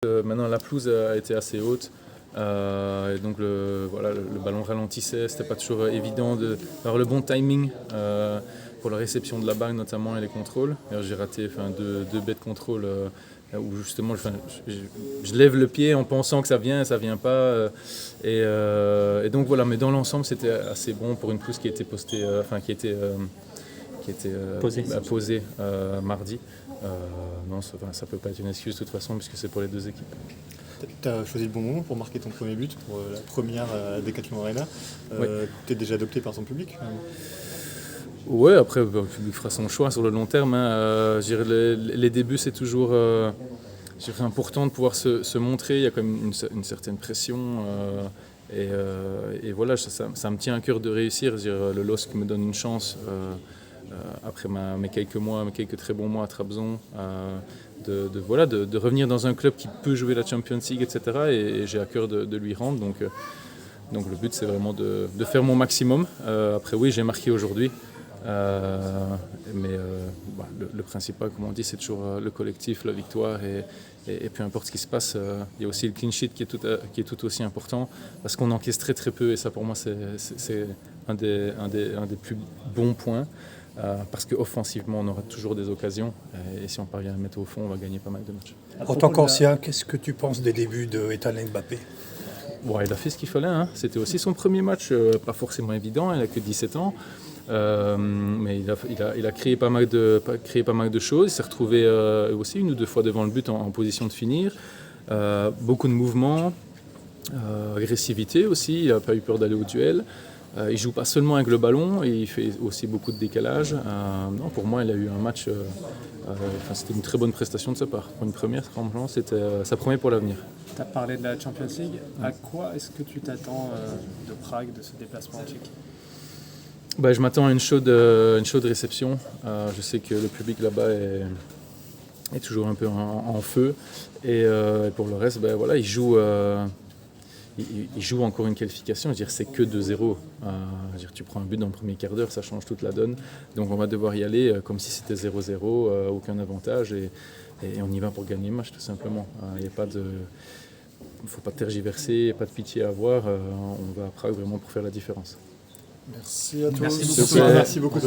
Maintenant la pelouse a été assez haute. Et donc le ballon ralentissait, c'était pas toujours évident d'avoir le bon timing pour la réception de la balle notamment et les contrôles. J'ai raté deux bêtes contrôles où justement je lève le pied en pensant que ça vient pas. Et donc voilà, mais dans l'ensemble c'était assez bon pour une pelouse qui était posée mardi. Non, ça peut pas être une excuse de toute façon puisque c'est pour les deux équipes. Tu as choisi le bon moment pour marquer ton premier but pour la première Decathlon Arena. Ouais. Tu es déjà adopté par ton public Ouais, après le public fera son choix sur le long terme. Les débuts c'est toujours important de pouvoir se montrer. Il y a quand même une certaine pression. Et voilà, ça me tient à cœur de réussir. Le LOSC me donne une chance après mes quelques très bons mois à Trabzon. De revenir dans un club qui peut jouer la Champions League, etc. Et j'ai à cœur de lui rendre. Donc le but, c'est vraiment de faire mon maximum. Après, oui, j'ai marqué aujourd'hui. Mais le principal, comme on dit, c'est toujours le collectif, la victoire. Et peu importe ce qui se passe, il y a aussi le clean sheet qui est tout aussi important. Parce qu'on encaisse très très peu. Et ça, pour moi, c'est un des plus bons points. Parce qu'offensivement, on aura toujours des occasions. Et si on parvient à mettre au fond, on va gagner pas mal de matchs. En tant qu'ancien, qu'est-ce que tu penses des débuts d'Ethan Mbappé ? Bon, il a fait ce qu'il fallait. Hein. C'était aussi son premier match, pas forcément évident. Il n'a que 17 ans. Mais il a créé pas mal de choses. Il s'est retrouvé aussi une ou deux fois devant le but en position de finir. Beaucoup de mouvements, agressivité aussi. Il n'a pas eu peur d'aller au duel. Il joue pas seulement avec le ballon, il fait aussi beaucoup de décalage. Non, pour moi, il a eu un match. C'était une très bonne prestation de sa part. Pour une première, franchement, ça promet pour l'avenir. Tu as parlé de la Champions League. À quoi est-ce que tu t'attends de Prague, de ce déplacement en Tchéquie ? Je m'attends à une chaude réception. Je sais que le public là-bas est toujours un peu en feu. Et pour le reste, il joue. Il joue encore une qualification, je veux dire, c'est que 2-0. Tu prends un but dans le premier quart d'heure, ça change toute la donne. Donc on va devoir y aller comme si c'était 0-0, aucun avantage. Et on y va pour gagner le match, tout simplement. Il ne faut pas tergiverser, pas de pitié à avoir. On va à Prague vraiment pour faire la différence. Merci à tous. Merci beaucoup. Merci beaucoup.